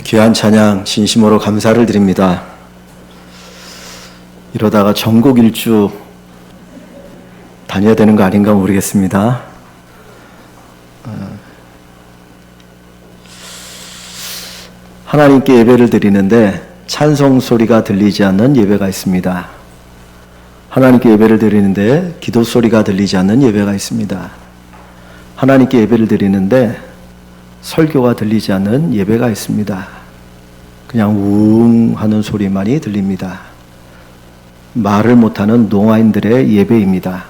귀한 찬양 진심으로 감사를 드립니다. 이러다가 전국 일주 다녀야 되는 거 아닌가 모르겠습니다. 하나님께 예배를 드리는데 찬송 소리가 들리지 않는 예배가 있습니다. 하나님께 예배를 드리는데 기도 소리가 들리지 않는 예배가 있습니다. 하나님께 예배를 드리는데 설교가 들리지 않는 예배가 있습니다. 그냥 웅 하는 소리만이 들립니다. 말을 못하는 농아인들의 예배입니다.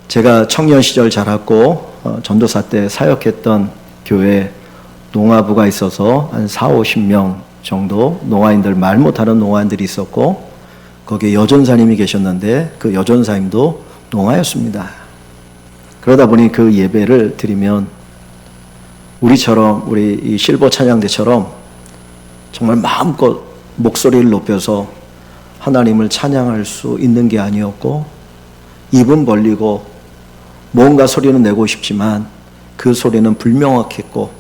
제가 청년 시절 자랐고 전도사 때 사역했던 교회에 농아부가 있어서 한 40-50명 정도 농아인들, 말 못하는 농아인들이 있었고 거기에 여전사님이 계셨는데 그 여전사님도 농아였습니다. 그러다 보니 그 예배를 드리면 우리처럼, 우리 이 실버 찬양대처럼 정말 마음껏 목소리를 높여서 하나님을 찬양할 수 있는 게 아니었고, 입은 벌리고 뭔가 소리는 내고 싶지만 그 소리는 불명확했고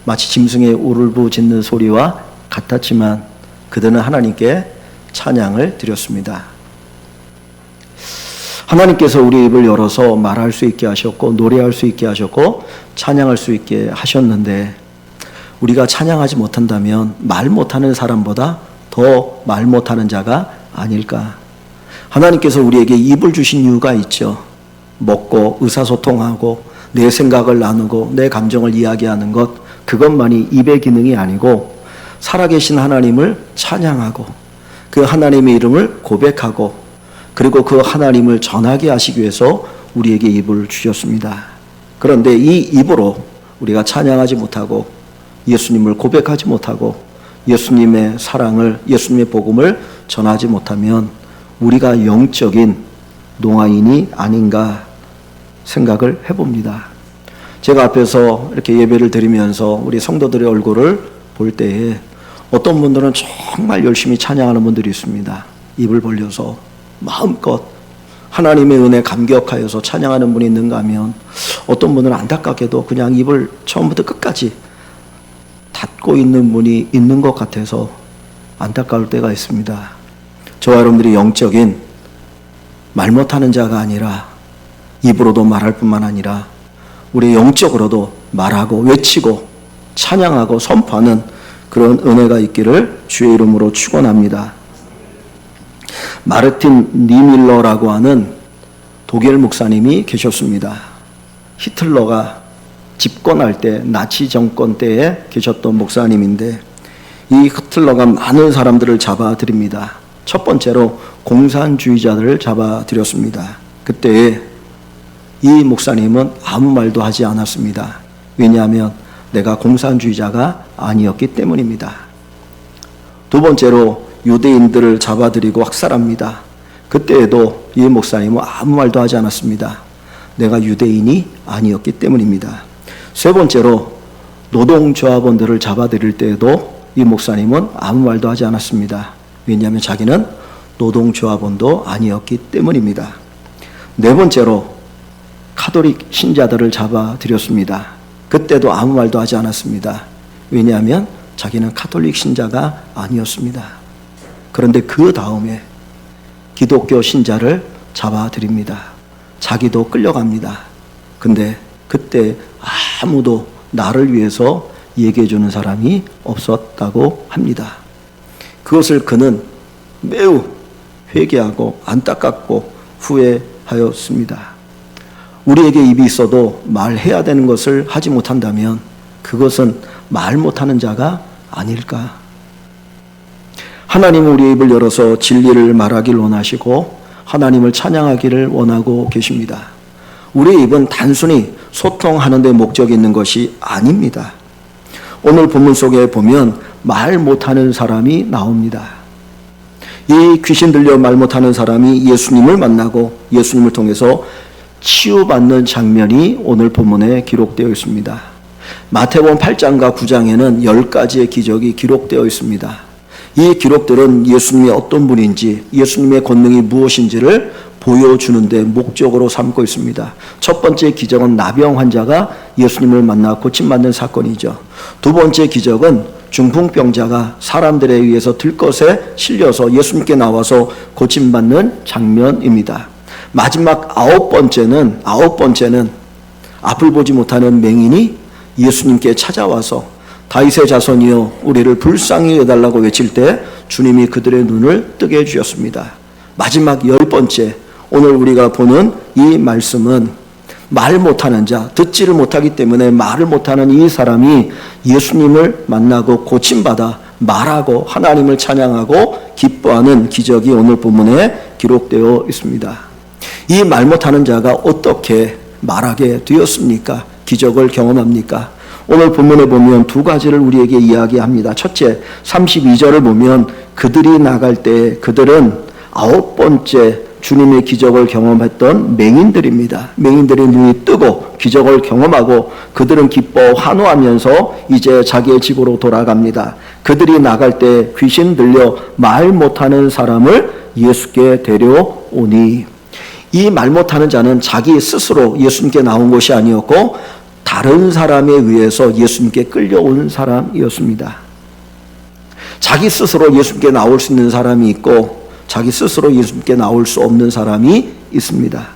마치 짐승의 울부짖는 소리와 같았지만 그들은 하나님께 찬양을 드렸습니다. 하나님께서 우리 입을 열어서 말할 수 있게 하셨고 노래할 수 있게 하셨고 찬양할 수 있게 하셨는데, 우리가 찬양하지 못한다면 말 못하는 사람보다 더 말 못하는 자가 아닐까. 하나님께서 우리에게 입을 주신 이유가 있죠. 먹고 의사소통하고 내 생각을 나누고 내 감정을 이야기하는 것, 그것만이 입의 기능이 아니고 살아계신 하나님을 찬양하고 그 하나님의 이름을 고백하고 그리고 그 하나님을 전하게 하시기 위해서 우리에게 입을 주셨습니다. 그런데 이 입으로 우리가 찬양하지 못하고 예수님을 고백하지 못하고 예수님의 사랑을, 예수님의 복음을 전하지 못하면 우리가 영적인 농아인이 아닌가 생각을 해봅니다. 제가 앞에서 이렇게 예배를 드리면서 우리 성도들의 얼굴을 볼 때에 어떤 분들은 정말 열심히 찬양하는 분들이 있습니다. 입을 벌려서 마음껏 하나님의 은혜 감격하여서 찬양하는 분이 있는가 하면 어떤 분은 안타깝게도 그냥 입을 처음부터 끝까지 닫고 있는 분이 있는 것 같아서 안타까울 때가 있습니다. 저와 여러분들이 영적인 말 못하는 자가 아니라 입으로도 말할 뿐만 아니라 우리 영적으로도 말하고 외치고 찬양하고 선포하는 그런 은혜가 있기를 주의 이름으로 축원합니다. 마르틴 니밀러라고 하는 독일 목사님이 계셨습니다. 히틀러가 집권할 때, 나치 정권 때에 계셨던 목사님인데 이 히틀러가 많은 사람들을 잡아들입니다. 첫 번째로 공산주의자들을 잡아들였습니다. 그때 이 목사님은 아무 말도 하지 않았습니다. 왜냐하면 내가 공산주의자가 아니었기 때문입니다. 두 번째로 유대인들을 잡아들이고 학살합니다. 그때에도 이 목사님은 아무 말도 하지 않았습니다. 내가 유대인이 아니었기 때문입니다. 세 번째로 노동조합원들을 잡아들일 때에도 이 목사님은 아무 말도 하지 않았습니다. 왜냐하면 자기는 노동조합원도 아니었기 때문입니다. 네 번째로 카톨릭 신자들을 잡아들였습니다. 그때도 아무 말도 하지 않았습니다. 왜냐하면 자기는 카톨릭 신자가 아니었습니다. 그런데 그 다음에 기독교 신자를 잡아들입니다. 자기도 끌려갑니다. 근데 그때 아무도 나를 위해서 얘기해 주는 사람이 없었다고 합니다. 그것을 그는 매우 회개하고 안타깝고 후회하였습니다. 우리에게 입이 있어도 말해야 되는 것을 하지 못한다면 그것은 말 못하는 자가 아닐까. 하나님은 우리의 입을 열어서 진리를 말하기를 원하시고 하나님을 찬양하기를 원하고 계십니다. 우리의 입은 단순히 소통하는 데 목적이 있는 것이 아닙니다. 오늘 본문 속에 보면 말 못하는 사람이 나옵니다. 이 귀신 들려 말 못하는 사람이 예수님을 만나고 예수님을 통해서 치유받는 장면이 오늘 본문에 기록되어 있습니다. 마태복음 8장과 9장에는 10가지의 기적이 기록되어 있습니다. 이 기록들은 예수님이 어떤 분인지, 예수님의 권능이 무엇인지를 보여주는 데 목적으로 삼고 있습니다. 첫 번째 기적은 나병 환자가 예수님을 만나 고침받는 사건이죠. 두 번째 기적은 중풍병자가 사람들에 의해서 들것에 실려서 예수님께 나와서 고침받는 장면입니다. 마지막 아홉 번째는 앞을 보지 못하는 맹인이 예수님께 찾아와서 다윗의 자손이여 우리를 불쌍히 여달라고 외칠 때 주님이 그들의 눈을 뜨게 해주셨습니다. 마지막 열 번째, 오늘 우리가 보는 이 말씀은 말 못하는 자, 듣지를 못하기 때문에 말을 못하는 이 사람이 예수님을 만나고 고침받아 말하고 하나님을 찬양하고 기뻐하는 기적이 오늘 본문에 기록되어 있습니다. 이 말 못하는 자가 어떻게 말하게 되었습니까? 기적을 경험합니까? 오늘 본문에 보면 두 가지를 우리에게 이야기합니다. 첫째, 32절을 보면 그들이 나갈 때 그들은 아홉 번째 주님의 기적을 경험했던 맹인들입니다. 맹인들의 눈이 뜨고 기적을 경험하고 그들은 기뻐 환호하면서 이제 자기의 집으로 돌아갑니다. 그들이 나갈 때 귀신 들려 말 못하는 사람을 예수께 데려오니, 이 말 못하는 자는 자기 스스로 예수님께 나온 것이 아니었고 다른 사람에 의해서 예수님께 끌려온 사람이었습니다. 자기 스스로 예수님께 나올 수 있는 사람이 있고 자기 스스로 예수님께 나올 수 없는 사람이 있습니다.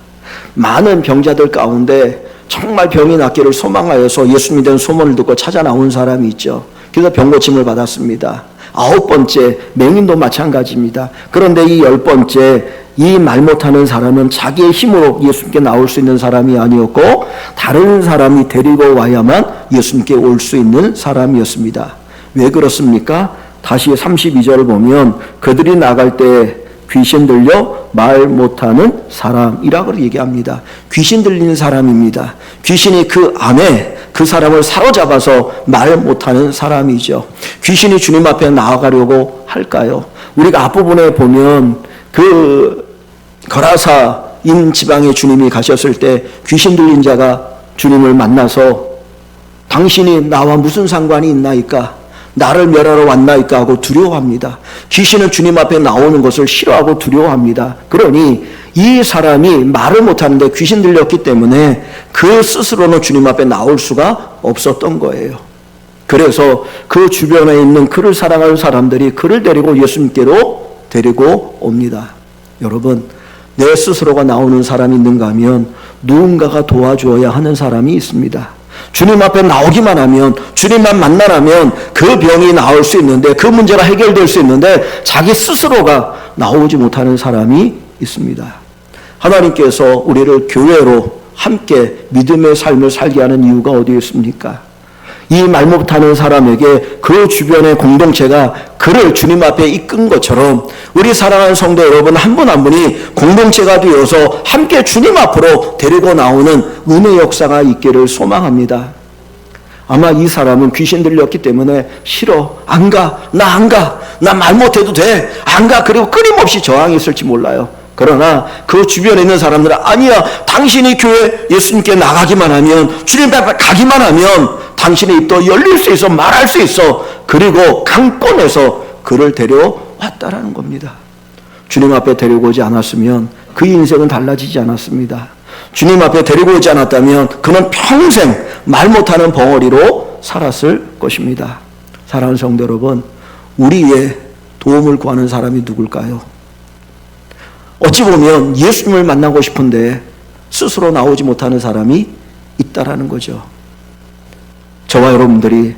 많은 병자들 가운데 정말 병이 낫기를 소망하여서 예수님에 대한 소문을 듣고 찾아 나온 사람이 있죠. 그래서 병고침을 받았습니다. 아홉 번째 맹인도 마찬가지입니다. 그런데 이 열 번째 이 말 못하는 사람은 자기의 힘으로 예수님께 나올 수 있는 사람이 아니었고 다른 사람이 데리고 와야만 예수님께 올 수 있는 사람이었습니다. 왜 그렇습니까? 다시 32절을 보면 그들이 나갈 때 귀신 들려 말 못하는 사람이라고 얘기합니다. 귀신 들리는 사람입니다. 귀신이 그 안에 그 사람을 사로잡아서 말 못하는 사람이죠. 귀신이 주님 앞에 나아가려고 할까요? 우리가 앞부분에 보면 그 거라사인 지방에 주님이 가셨을 때 귀신 들린 자가 주님을 만나서 당신이 나와 무슨 상관이 있나이까? 나를 멸하러 왔나이까? 하고 두려워합니다. 귀신은 주님 앞에 나오는 것을 싫어하고 두려워합니다. 그러니 이 사람이 말을 못하는데 귀신 들렸기 때문에 그 스스로는 주님 앞에 나올 수가 없었던 거예요. 그래서 그 주변에 있는 그를 사랑하는 사람들이 그를 데리고 예수님께로 데리고 옵니다. 여러분, 내 스스로가 나오는 사람이 있는가 하면 누군가가 도와줘야 하는 사람이 있습니다. 주님 앞에 나오기만 하면, 주님만 만나라면 그 병이 나을 수 있는데, 그 문제가 해결될 수 있는데 자기 스스로가 나오지 못하는 사람이 있습니다. 하나님께서 우리를 교회로 함께 믿음의 삶을 살게 하는 이유가 어디에 있습니까? 이 말 못하는 사람에게 그 주변의 공동체가 그를 주님 앞에 이끈 것처럼 우리 사랑하는 성도 여러분 한 분 한 분이 공동체가 되어서 함께 주님 앞으로 데리고 나오는 은혜 역사가 있기를 소망합니다. 아마 이 사람은 귀신 들렸기 때문에 싫어, 안 가, 나 안 가, 나 말 못해도 돼, 안 가, 그리고 끊임없이 저항했을지 몰라요. 그러나 그 주변에 있는 사람들은 아니야, 당신이 교회 예수님께 나가기만 하면, 주님 앞에 가기만 하면 당신의 입도 열릴 수 있어, 말할 수 있어. 그리고 강권해서 그를 데려왔다라는 겁니다. 주님 앞에 데리고 오지 않았으면 그 인생은 달라지지 않았습니다. 주님 앞에 데리고 오지 않았다면 그는 평생 말 못하는 벙어리로 살았을 것입니다. 사랑하는 성도 여러분, 우리의 도움을 구하는 사람이 누굴까요? 어찌 보면 예수님을 만나고 싶은데 스스로 나오지 못하는 사람이 있다라는 거죠. 저와 여러분들이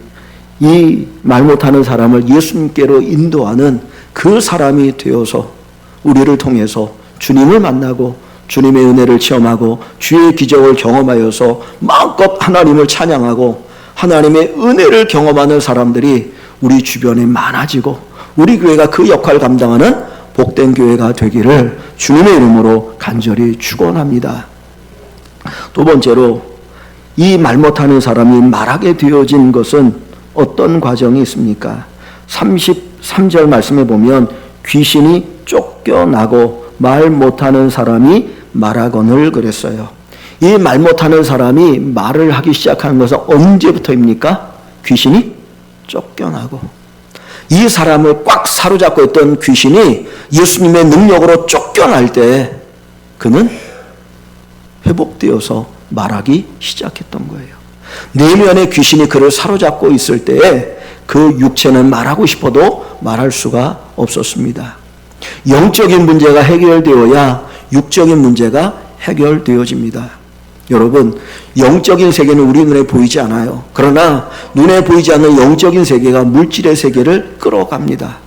이 말 못하는 사람을 예수님께로 인도하는 그 사람이 되어서 우리를 통해서 주님을 만나고 주님의 은혜를 체험하고 주의 기적을 경험하여서 마음껏 하나님을 찬양하고 하나님의 은혜를 경험하는 사람들이 우리 주변에 많아지고 우리 교회가 그 역할을 감당하는 복된 교회가 되기를 주님의 이름으로 간절히 축원합니다. 두 번째로, 이 말 못하는 사람이 말하게 되어진 것은 어떤 과정이 있습니까? 33절 말씀에 보면 귀신이 쫓겨나고 말 못하는 사람이 말하거늘 그랬어요. 이 말 못하는 사람이 말을 하기 시작하는 것은 언제부터입니까? 귀신이 쫓겨나고, 이 사람을 꽉 사로잡고 있던 귀신이 예수님의 능력으로 쫓겨날 때 그는 회복되어서 말하기 시작했던 거예요. 내면의 귀신이 그를 사로잡고 있을 때에 그 육체는 말하고 싶어도 말할 수가 없었습니다. 영적인 문제가 해결되어야 육적인 문제가 해결되어집니다. 여러분, 영적인 세계는 우리 눈에 보이지 않아요. 그러나 눈에 보이지 않는 영적인 세계가 물질의 세계를 끌어갑니다.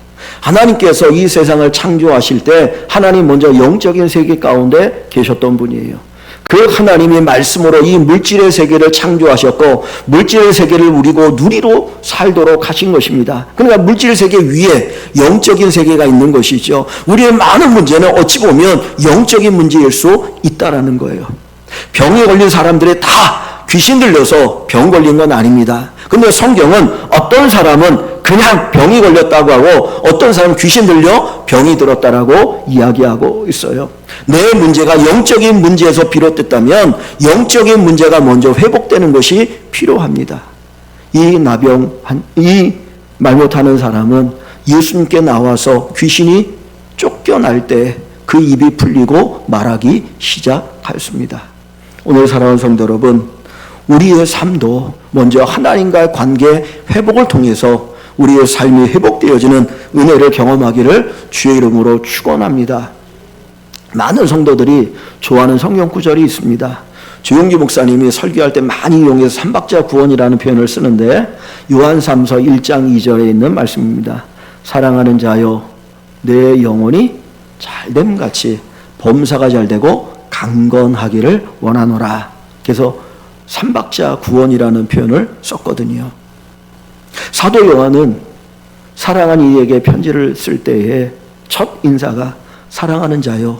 하나님께서 이 세상을 창조하실 때 하나님 먼저 영적인 세계 가운데 계셨던 분이에요. 그 하나님이 말씀으로 이 물질의 세계를 창조하셨고 물질의 세계를 우리고 누리로 살도록 하신 것입니다. 그러니까 물질 세계 위에 영적인 세계가 있는 것이죠. 우리의 많은 문제는 어찌 보면 영적인 문제일 수 있다라는 거예요. 병에 걸린 사람들이 다 귀신 들려서 병 걸린 건 아닙니다. 근데 성경은 어떤 사람은 그냥 병이 걸렸다고 하고 어떤 사람은 귀신 들려 병이 들었다라고 이야기하고 있어요. 내 문제가 영적인 문제에서 비롯됐다면 영적인 문제가 먼저 회복되는 것이 필요합니다. 이 말 못하는 사람은 예수님께 나와서 귀신이 쫓겨날 때 그 입이 풀리고 말하기 시작하였습니다. 오늘 사랑하는 성도 여러분, 우리의 삶도 먼저 하나님과의 관계 회복을 통해서 우리의 삶이 회복되어지는 은혜를 경험하기를 주의 이름으로 축원합니다. 많은 성도들이 좋아하는 성경 구절이 있습니다. 조용기 목사님이 설교할 때 많이 이용해서 삼박자 구원이라는 표현을 쓰는데 요한 3서 1장 2절에 있는 말씀입니다. 사랑하는 자여 내 영혼이 잘됨같이 범사가 잘되고 강건하기를 원하노라. 그래서 삼박자 구원이라는 표현을 썼거든요. 사도 요한은 사랑하는 이에게 편지를 쓸 때에 첫 인사가 사랑하는 자여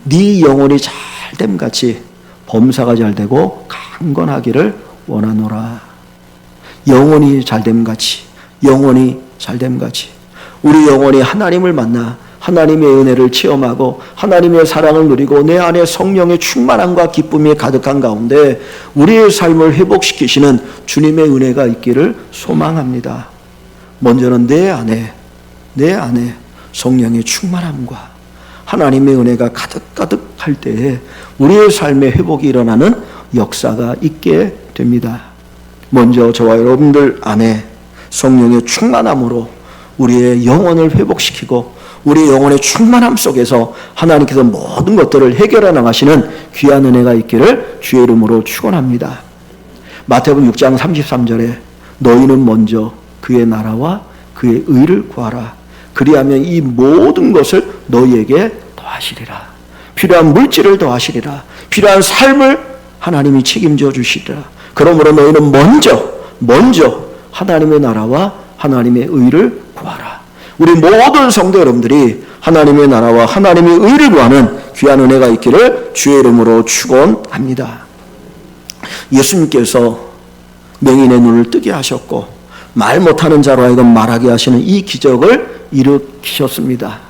네 영혼이 잘됨같이 범사가 잘되고 강건하기를 원하노라. 영혼이 잘됨같이, 영혼이 잘됨같이 우리 영혼이 하나님을 만나 하나님의 은혜를 체험하고 하나님의 사랑을 누리고 내 안에 성령의 충만함과 기쁨이 가득한 가운데 우리의 삶을 회복시키시는 주님의 은혜가 있기를 소망합니다. 먼저는 내 안에 성령의 충만함과 하나님의 은혜가 가득할 때에 우리의 삶의 회복이 일어나는 역사가 있게 됩니다. 먼저 저와 여러분들 안에 성령의 충만함으로 우리의 영혼을 회복시키고 우리 영혼의 충만함 속에서 하나님께서 모든 것들을 해결해 나가시는 귀한 은혜가 있기를 주의 이름으로 축원합니다. 마태복음 6장 33절에 너희는 먼저 그의 나라와 그의 의를 구하라. 그리하면 이 모든 것을 너희에게 더하시리라. 필요한 물질을 더하시리라. 필요한 삶을 하나님이 책임져 주시리라. 그러므로 너희는 먼저 하나님의 나라와 하나님의 의를 구하라. 우리 모든 성도 여러분들이 하나님의 나라와 하나님의 의를 구하는 귀한 은혜가 있기를 주의 이름으로 축원합니다. 예수님께서 맹인의 눈을 뜨게 하셨고 말 못하는 자로 하여금 말하게 하시는 이 기적을 일으키셨습니다.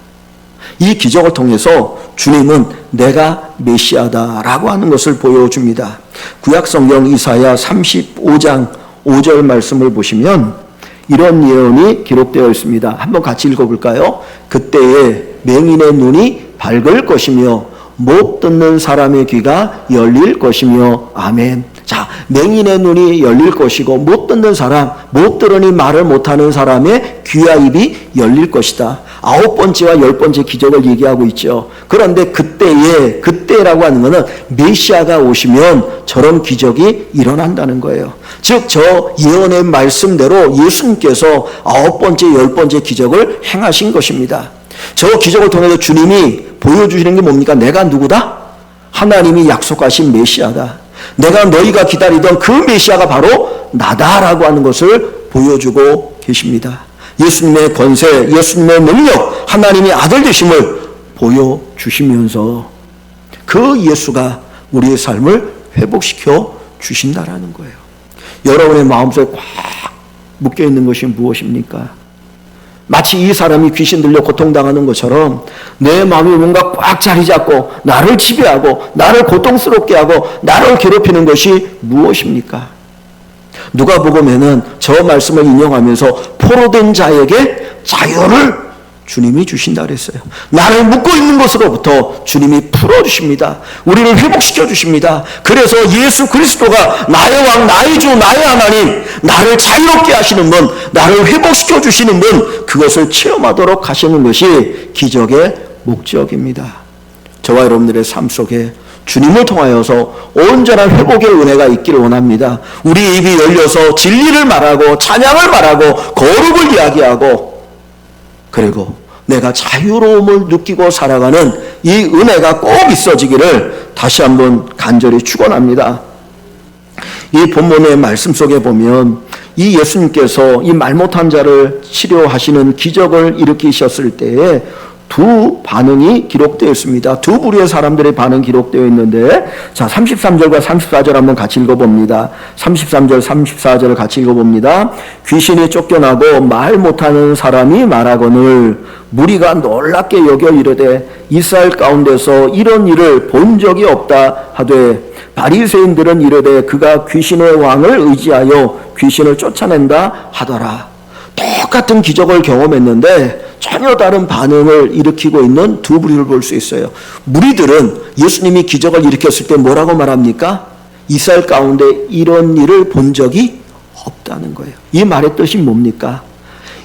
이 기적을 통해서 주님은 내가 메시아다라고 하는 것을 보여줍니다. 구약성경 이사야 35장 5절 말씀을 보시면 이런 예언이 기록되어 있습니다. 한번 같이 읽어볼까요? 그때에 맹인의 눈이 밝을 것이며 못 듣는 사람의 귀가 열릴 것이며 아멘. 자, 맹인의 눈이 열릴 것이고 못 듣는 사람, 못 들으니 말을 못하는 사람의 귀와 입이 열릴 것이다. 9번째와 10번째 기적을 얘기하고 있죠. 그런데 그때라고 하는 것은 메시아가 오시면 저런 기적이 일어난다는 거예요. 즉 저 예언의 말씀대로 예수님께서 9번째, 10번째 기적을 행하신 것입니다. 저 기적을 통해서 주님이 보여주시는 게 뭡니까? 내가 누구다? 하나님이 약속하신 메시아다. 내가 너희가 기다리던 그 메시아가 바로 나다라고 하는 것을 보여주고 계십니다. 예수님의 권세, 예수님의 능력, 하나님의 아들 되심을 보여주시면서 그 예수가 우리의 삶을 회복시켜 주신다라는 거예요. 여러분의 마음속에 꽉 묶여있는 것이 무엇입니까? 마치 이 사람이 귀신 들려 고통당하는 것처럼 내 마음이 뭔가 꽉 자리 잡고 나를 지배하고 나를 고통스럽게 하고 나를 괴롭히는 것이 무엇입니까? 누가복음에는 저 말씀을 인용하면서 포로된 자에게 자유를 주님이 주신다 그랬어요. 나를 묶고 있는 것으로부터 주님이 풀어주십니다. 우리를 회복시켜 주십니다. 그래서 예수 그리스도가 나의 왕, 나의 주, 나의 하나님, 나를 자유롭게 하시는 분, 나를 회복시켜 주시는 분, 그것을 체험하도록 하시는 것이 기적의 목적입니다. 저와 여러분들의 삶 속에 주님을 통하여서 온전한 회복의 은혜가 있기를 원합니다. 우리 입이 열려서 진리를 말하고 찬양을 말하고 거룩을 이야기하고 그리고 내가 자유로움을 느끼고 살아가는 이 은혜가 꼭 있어지기를 다시 한번 간절히 축원합니다. 이 본문의 말씀 속에 보면 이 예수님께서 이 말 못한 자를 치료하시는 기적을 일으키셨을 때에 두 반응이 기록되어 있습니다. 두 부류의 사람들의 반응 기록되어 있는데, 자, 33절과 34절 한번 같이 읽어봅니다. 33절, 34절을 같이 읽어봅니다. 귀신이 쫓겨나고 말 못하는 사람이 말하거늘 무리가 놀랍게 여겨 이르되 이스라엘 가운데서 이런 일을 본 적이 없다 하되 바리새인들은 이르되 그가 귀신의 왕을 의지하여 귀신을 쫓아낸다 하더라. 똑같은 기적을 경험했는데 전혀 다른 반응을 일으키고 있는 두 부류를 볼 수 있어요. 무리들은 예수님이 기적을 일으켰을 때 뭐라고 말합니까? 이스라엘 가운데 이런 일을 본 적이 없다는 거예요. 이 말의 뜻이 뭡니까?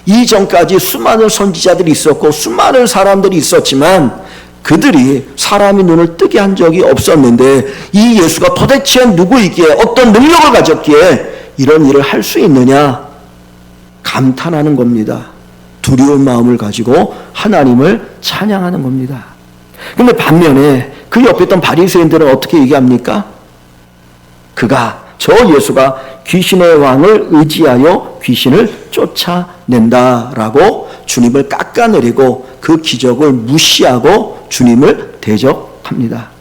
이전까지 수많은 선지자들이 있었고 수많은 사람들이 있었지만 그들이 사람의 눈을 뜨게 한 적이 없었는데 이 예수가 도대체 누구이기에 어떤 능력을 가졌기에 이런 일을 할 수 있느냐 감탄하는 겁니다. 두려운 마음을 가지고 하나님을 찬양하는 겁니다. 그런데 반면에 그 옆에 있던 바리새인들은 어떻게 얘기합니까? 저 예수가 귀신의 왕을 의지하여 귀신을 쫓아낸다라고 주님을 깎아내리고 그 기적을 무시하고 주님을 대적합니다.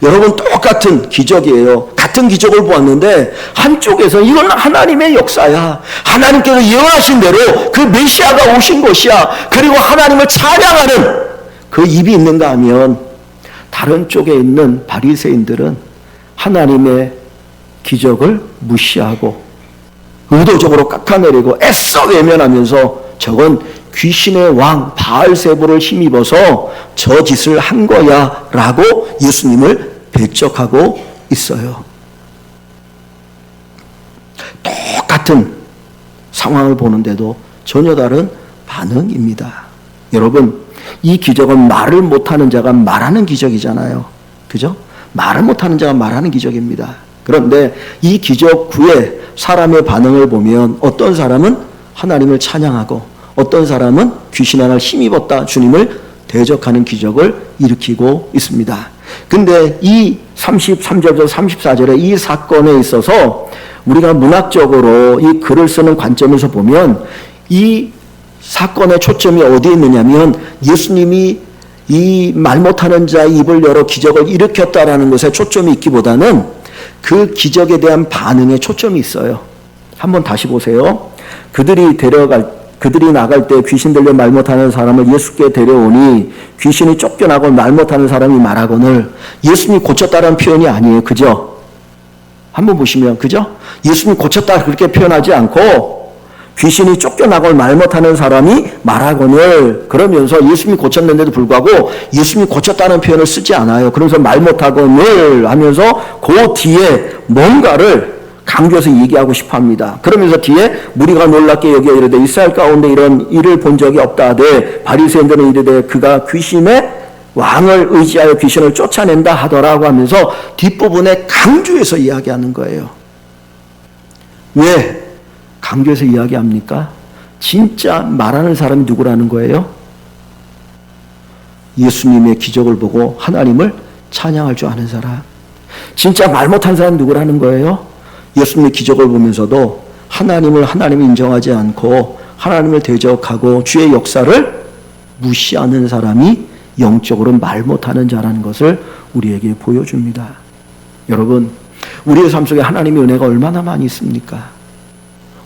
여러분, 똑같은 기적이에요. 같은 기적을 보았는데 한쪽에서 이건 하나님의 역사야. 하나님께서 예언하신 대로 그 메시아가 오신 것이야. 그리고 하나님을 찬양하는 그 입이 있는가 하면 다른 쪽에 있는 바리새인들은 하나님의 기적을 무시하고 의도적으로 깎아내리고 애써 외면하면서 저건 귀신의 왕 바알세부를 힘입어서 저 짓을 한 거야 라고 예수님을 배척하고 있어요. 똑같은 상황을 보는데도 전혀 다른 반응입니다. 여러분, 이 기적은 말을 못하는 자가 말하는 기적이잖아요. 그죠? 말을 못하는 자가 말하는 기적입니다. 그런데 이 기적 후에 사람의 반응을 보면 어떤 사람은 하나님을 찬양하고 어떤 사람은 귀신 하나를 힘입었다 주님을 대적하는 기적을 일으키고 있습니다. 근데 이 33절부터 34절의 이 사건에 있어서 우리가 문학적으로 이 글을 쓰는 관점에서 보면 이 사건의 초점이 어디에 있느냐면 예수님이 이 말 못하는 자의 입을 열어 기적을 일으켰다라는 것에 초점이 있기보다는 그 기적에 대한 반응에 초점이 있어요. 한번 다시 보세요. 그들이 나갈 때 귀신 들려 말 못하는 사람을 예수께 데려오니 귀신이 쫓겨나고 말 못하는 사람이 말하거늘 예수님이 고쳤다는 표현이 아니에요. 그죠? 한번 보시면 그죠? 예수님이 고쳤다 그렇게 표현하지 않고 귀신이 쫓겨나고 말 못하는 사람이 말하거늘 그러면서 예수님이 고쳤는데도 불구하고 예수님이 고쳤다는 표현을 쓰지 않아요. 그러면서 말 못하거늘 하면서 그 뒤에 뭔가를 강조해서 얘기하고 싶어 합니다. 그러면서 뒤에 무리가 놀랍게 여겨 이르되 이스라엘 가운데 이런 일을 본 적이 없다 하되 바리새인들은 이르되 그가 귀신의 왕을 의지하여 귀신을 쫓아낸다 하더라고 하면서 뒷부분에 강조해서 이야기하는 거예요. 왜 강조해서 이야기합니까? 진짜 말하는 사람이 누구라는 거예요? 예수님의 기적을 보고 하나님을 찬양할 줄 아는 사람. 진짜 말 못한 사람이 누구라는 거예요? 예수님의 기적을 보면서도 하나님을 인정하지 않고 하나님을 대적하고 주의 역사를 무시하는 사람이 영적으로 말 못하는 자라는 것을 우리에게 보여줍니다. 여러분, 우리의 삶 속에 하나님의 은혜가 얼마나 많이 있습니까?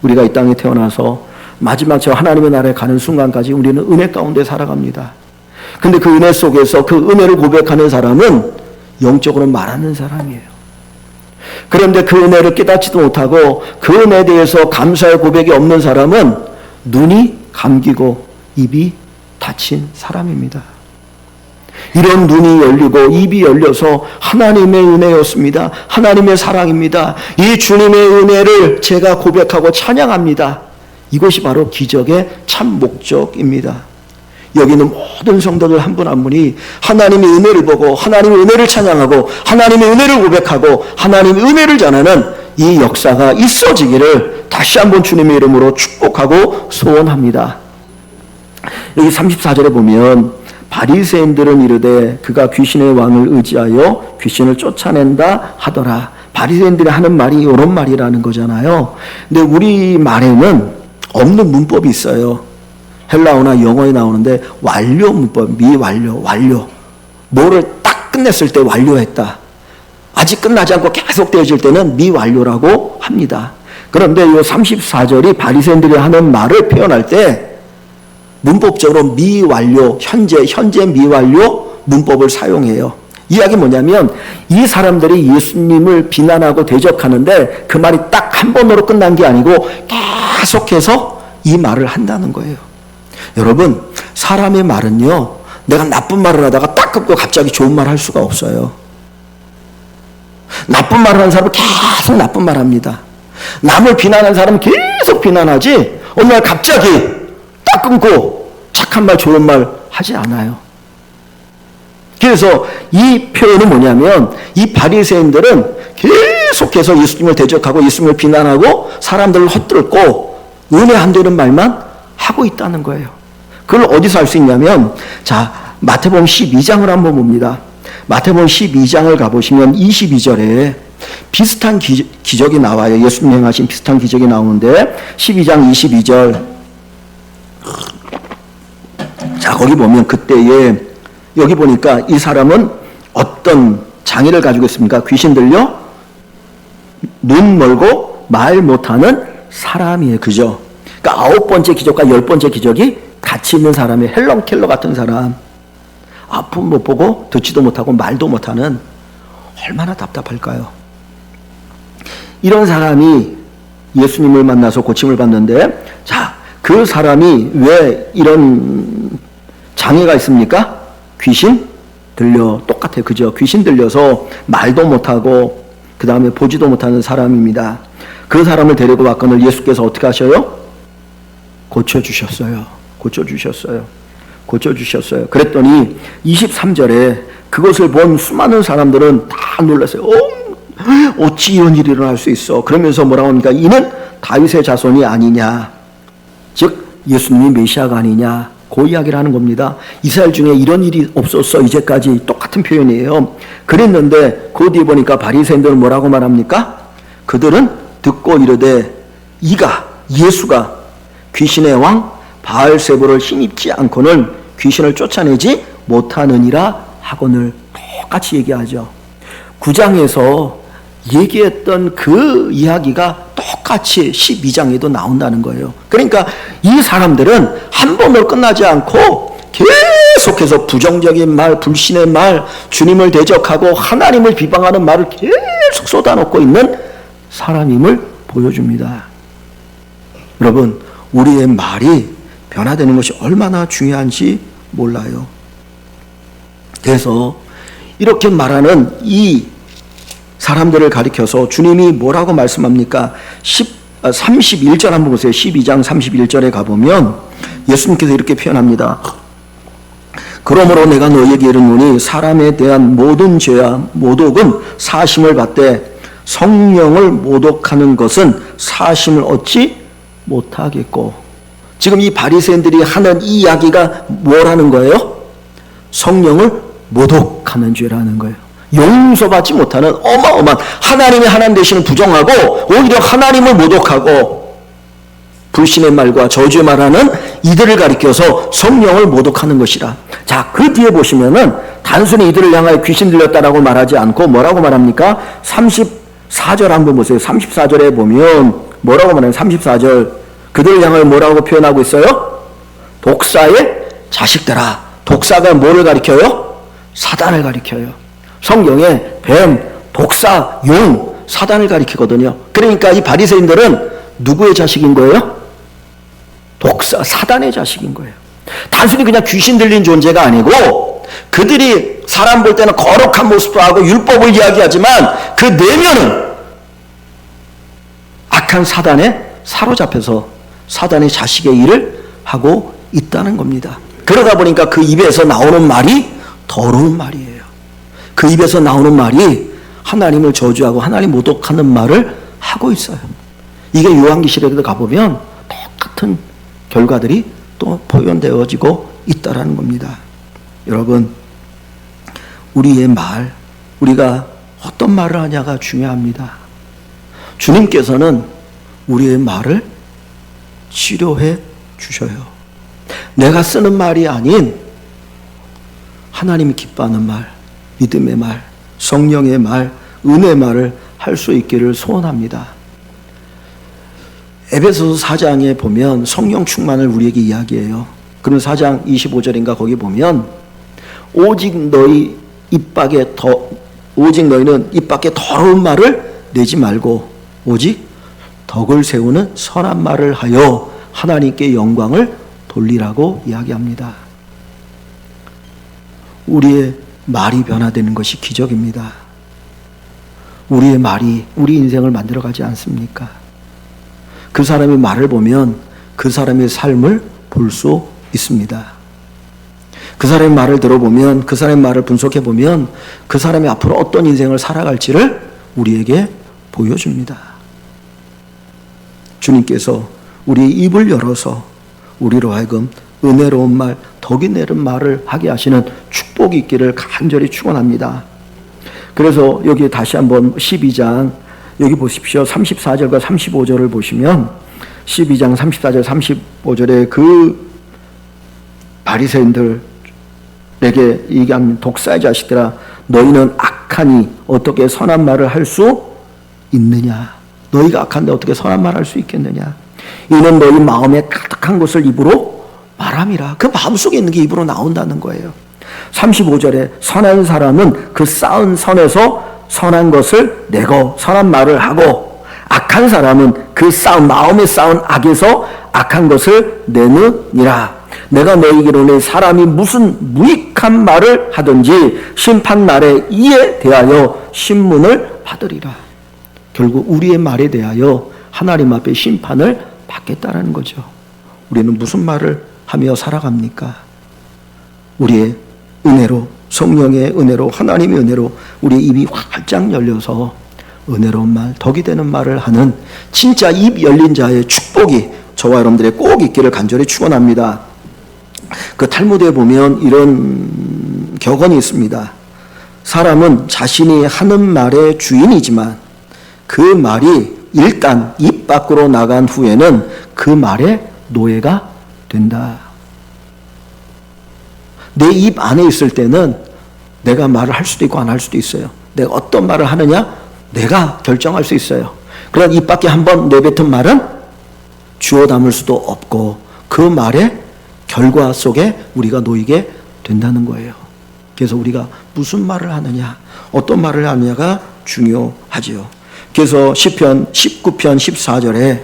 우리가 이 땅에 태어나서 마지막 저 하나님의 나라에 가는 순간까지 우리는 은혜 가운데 살아갑니다. 근데 그 은혜 속에서 그 은혜를 고백하는 사람은 영적으로 말하는 사람이에요. 그런데 그 은혜를 깨닫지도 못하고 그 은혜에 대해서 감사의 고백이 없는 사람은 눈이 감기고 입이 갇힌 사람입니다. 이런 눈이 열리고 입이 열려서 하나님의 은혜였습니다. 하나님의 사랑입니다. 이 주님의 은혜를 제가 고백하고 찬양합니다. 이것이 바로 기적의 참 목적입니다. 여기 있는 모든 성도들 한 분 한 분이 하나님의 은혜를 보고 하나님의 은혜를 찬양하고 하나님의 은혜를 고백하고 하나님의 은혜를 전하는 이 역사가 있어지기를 다시 한번 주님의 이름으로 축복하고 소원합니다. 여기 34절에 보면 바리새인들은 이르되 그가 귀신의 왕을 의지하여 귀신을 쫓아낸다 하더라. 바리새인들이 하는 말이 이런 말이라는 거잖아요. 근데 우리 말에는 없는 문법이 있어요. 헬라어나 영어에 나오는데 완료 문법, 미완료, 완료. 뭐를 딱 끝냈을 때 완료했다. 아직 끝나지 않고 계속 되어질 때는 미완료라고 합니다. 그런데 이 34절이 바리새인들이 하는 말을 표현할 때 문법적으로 미완료, 현재 미완료 문법을 사용해요. 이야기 뭐냐면 이 사람들이 예수님을 비난하고 대적하는데 그 말이 딱 한 번으로 끝난 게 아니고 계속해서 이 말을 한다는 거예요. 여러분, 사람의 말은요, 내가 나쁜 말을 하다가 딱 끊고 갑자기 좋은 말 할 수가 없어요. 나쁜 말을 하는 사람은 계속 나쁜 말 합니다. 남을 비난하는 사람은 계속 비난하지 어느 날 갑자기 딱 끊고 착한 말 좋은 말 하지 않아요. 그래서 이 표현은 뭐냐면 이 바리새인들은 계속해서 예수님을 대적하고 예수님을 비난하고 사람들을 헛들고 은혜 안 되는 말만 하고 있다는 거예요. 그걸 어디서 알 수 있냐면 자, 마태복음 12장을 한번 봅니다. 마태복음 12장을 가보시면 22절에 비슷한 기적이 나와요. 예수님 행하신 비슷한 기적이 나오는데 12장 22절 자, 거기 보면 그때에 여기 보니까 이 사람은 어떤 장애를 가지고 있습니까? 귀신 들려 눈 멀고 말 못하는 사람이에요. 그죠? 그러니까 9번째 기적과 10번째 기적이 같이 있는 사람이 헬런켈러 같은 사람. 아픔 못 보고 듣지도 못하고 말도 못하는 얼마나 답답할까요? 이런 사람이 예수님을 만나서 고침을 받는데 자, 그 사람이 왜 이런 장애가 있습니까? 귀신 들려 똑같아요. 그죠? 귀신 들려서 말도 못하고 그 다음에 보지도 못하는 사람입니다. 그 사람을 데리고 왔거늘 예수께서 어떻게 하셔요? 고쳐주셨어요. 고쳐주셨어요. 그랬더니 23절에 그것을 본 수많은 사람들은 다 놀랐어요. 어찌 이런 일이 일어날 수 있어? 그러면서 뭐라고 합니까? 이는 다윗의 자손이 아니냐. 즉 예수님이 메시아가 아니냐. 그 이야기를 하는 겁니다. 이스라엘 중에 이런 일이 없었어. 이제까지 똑같은 표현이에요. 그랬는데 그 뒤에 보니까 바리새인들은 뭐라고 말합니까? 그들은 듣고 이르되 이가 예수가 귀신의 왕 바알세불을 힘입지 않고는 귀신을 쫓아내지 못하느니라 하거늘 똑같이 얘기하죠. 9장에서 얘기했던 그 이야기가 똑같이 12장에도 나온다는 거예요. 그러니까 이 사람들은 한 번으로 끝나지 않고 계속해서 부정적인 말, 불신의 말, 주님을 대적하고 하나님을 비방하는 말을 계속 쏟아놓고 있는 사람임을 보여줍니다. 여러분, 우리의 말이 변화되는 것이 얼마나 중요한지 몰라요. 그래서 이렇게 말하는 이 사람들을 가리켜서 주님이 뭐라고 말씀합니까? 31절 한번 보세요. 12장 31절에 가보면 예수님께서 이렇게 표현합니다. 그러므로 내가 너희에게 이르노니 사람에 대한 모든 죄와 모독은 사심을 받되 성령을 모독하는 것은 사심을 얻지 못하겠고. 지금 이 바리새인들이 하는 이 이야기가 뭐라는 거예요? 성령을 모독하는 죄라는 거예요. 용서받지 못하는 어마어마한 하나님이 하나님 되시는 부정하고 오히려 하나님을 모독하고 불신의 말과 저주의 말하는 이들을 가리켜서 성령을 모독하는 것이라. 자, 그 뒤에 보시면은 단순히 이들을 향하여 귀신 들렸다라고 말하지 않고 뭐라고 말합니까? 34절 한번 보세요. 34절에 보면 뭐라고 말하면 34절 그들을 향하여 뭐라고 표현하고 있어요? 독사의 자식들아. 독사가 뭐를 가리켜요? 사단을 가리켜요. 성경에 뱀, 독사, 용, 사단을 가리키거든요. 그러니까 이 바리새인들은 누구의 자식인 거예요? 독사, 사단의 자식인 거예요. 단순히 그냥 귀신 들린 존재가 아니고 그들이 사람 볼 때는 거룩한 모습도 하고 율법을 이야기하지만 그 내면은 악한 사단에 사로잡혀서 사단의 자식의 일을 하고 있다는 겁니다. 그러다 보니까 그 입에서 나오는 말이 더러운 말이에요. 그 입에서 나오는 말이 하나님을 저주하고 하나님 모독하는 말을 하고 있어요. 이게 요한계시록에도 가보면 똑같은 결과들이 또 표현되어지고 있다는 겁니다. 여러분, 우리의 말, 우리가 어떤 말을 하냐가 중요합니다. 주님께서는 우리의 말을 치료해 주셔요. 내가 쓰는 말이 아닌 하나님이 기뻐하는 말, 믿음의 말, 성령의 말, 은혜의 말을 할 수 있기를 소원합니다. 에베소서 4장에 보면 성령 충만을 우리에게 이야기해요. 그럼 4장 25절인가 거기 보면 오직 너희는 입 밖에 더러운 말을 내지 말고 오직 덕을 세우는 선한 말을 하여 하나님께 영광을 돌리라고 이야기합니다. 우리의 말이 변화되는 것이 기적입니다. 우리의 말이 우리 인생을 만들어가지 않습니까? 그 사람의 말을 보면 그 사람의 삶을 볼 수 있습니다. 그 사람의 말을 들어보면, 그 사람의 말을 분석해보면 그 사람이 앞으로 어떤 인생을 살아갈지를 우리에게 보여줍니다. 주님께서 우리의 입을 열어서 우리로 하여금 은혜로운 말, 덕이 내는 말을 하게 하시는 축복이 있기를 간절히 축원합니다. 그래서 여기 다시 한번 12장 여기 보십시오. 34절과 35절을 보시면 12장 34절 35절에 그 바리새인들에게 얘기한 독사의 자식들아, 너희는 악하니 어떻게 선한 말을 할 수 있느냐? 너희가 악한데 어떻게 선한 말을 할 수 있겠느냐? 이는 너희 마음에 가득한 것을 입으로 말함이라. 그 마음속에 있는 게 입으로 나온다는 거예요. 35절에 선한 사람은 그 쌓은 선에서 선한 것을 내고 선한 말을 하고, 악한 사람은 그 마음에 쌓은 악에서 악한 것을 내느니라. 내가 너희에게 이르노니 사람이 무슨 무익한 말을 하든지 심판날에 이에 대하여 신문을 받으리라. 결국 우리의 말에 대하여 하나님 앞에 심판을 받겠다라는 거죠. 우리는 무슨 말을 하며 살아갑니까? 우리의 은혜로, 성령의 은혜로, 하나님의 은혜로 우리의 입이 활짝 열려서 은혜로운 말, 덕이 되는 말을 하는 진짜 입 열린 자의 축복이 저와 여러분들의 꼭 있기를 간절히 축원합니다. 그 탈무드에 보면 이런 격언이 있습니다. 사람은 자신이 하는 말의 주인이지만 그 말이 일단 입 밖으로 나간 후에는 그 말의 노예가 된다. 내 입 안에 있을 때는 내가 말을 할 수도 있고 안 할 수도 있어요. 내가 어떤 말을 하느냐 내가 결정할 수 있어요. 그러나 입 밖에 한번 내뱉은 말은 주워 담을 수도 없고 그 말의 결과 속에 우리가 놓이게 된다는 거예요. 그래서 우리가 무슨 말을 하느냐, 어떤 말을 하느냐가 중요하지요. 그래서 시편 19편 14절에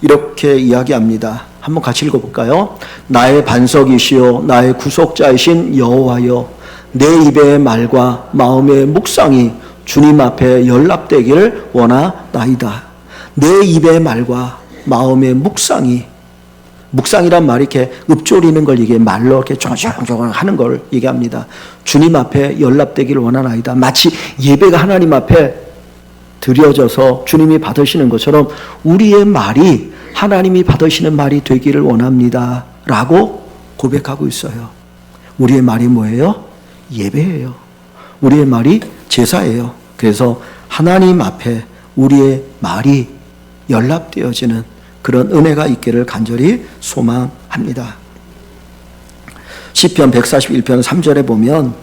이렇게 이야기합니다. 한번 같이 읽어볼까요? 나의 반석이시요 나의 구속자이신 여호와여, 내 입의 말과 마음의 묵상이 주님 앞에 연락되기를 원하나이다. 내 입의 말과 마음의 묵상이란 말이 이렇게 읊조리는 걸 이게 말로 이렇게 조용조용 하는 걸 얘기합니다. 주님 앞에 연락되기를 원하나이다. 마치 예배가 하나님 앞에 드려져서 주님이 받으시는 것처럼 우리의 말이 하나님이 받으시는 말이 되기를 원합니다. 라고 고백하고 있어요. 우리의 말이 뭐예요? 예배예요. 우리의 말이 제사예요. 그래서 하나님 앞에 우리의 말이 연락되어지는 그런 은혜가 있기를 간절히 소망합니다. 시편 141편 3절에 보면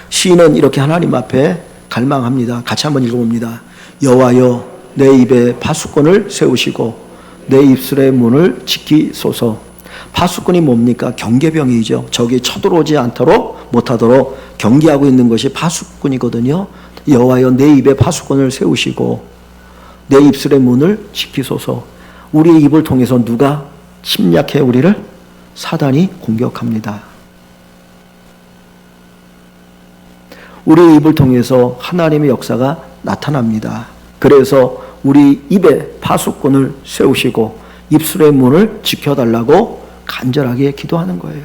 시인은 이렇게 하나님 앞에 갈망합니다. 같이 한번 읽어봅니다. 여호와여, 내 입에 파수꾼을 세우시고 내 입술의 문을 지키소서. 파수꾼이 뭡니까? 경계병이죠. 적이 쳐들어오지 않도록 못하도록 경계하고 있는 것이 파수꾼이거든요. 여호와여, 내 입에 파수꾼을 세우시고 내 입술의 문을 지키소서. 우리의 입을 통해서 누가 침략해 우리를 사단이 공격합니다. 우리의 입을 통해서 하나님의 역사가 나타납니다. 그래서 우리 입에 파수꾼을 세우시고 입술의 문을 지켜달라고 간절하게 기도하는 거예요.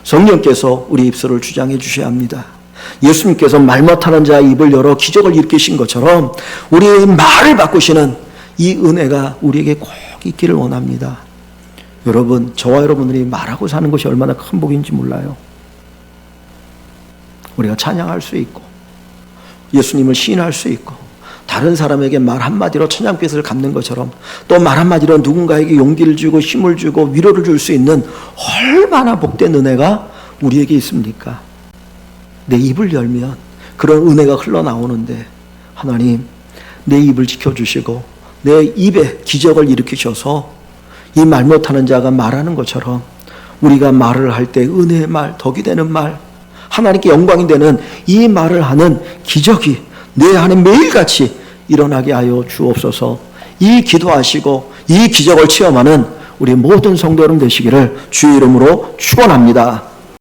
성령께서 우리 입술을 주장해 주셔야 합니다. 예수님께서 말 못하는 자의 입을 열어 기적을 일으키신 것처럼 우리의 말을 바꾸시는 이 은혜가 우리에게 꼭 있기를 원합니다. 여러분, 저와 여러분들이 말하고 사는 것이 얼마나 큰 복인지 몰라요. 우리가 찬양할 수 있고 예수님을 시인할 수 있고 다른 사람에게 말 한마디로 찬양빛을 갚는 것처럼 또 말 한마디로 누군가에게 용기를 주고 힘을 주고 위로를 줄 수 있는 얼마나 복된 은혜가 우리에게 있습니까? 내 입을 열면 그런 은혜가 흘러나오는데 하나님, 내 입을 지켜주시고 내 입에 기적을 일으키셔서 이 말 못하는 자가 말하는 것처럼 우리가 말을 할 때 은혜의 말, 덕이 되는 말, 하나님께 영광이 되는 이 말을 하는 기적이 내 안에 매일같이 일어나게 하여 주옵소서. 이 기도하시고 이 기적을 체험하는 우리 모든 성도 여러분 되시기를 주의 이름으로 축원합니다.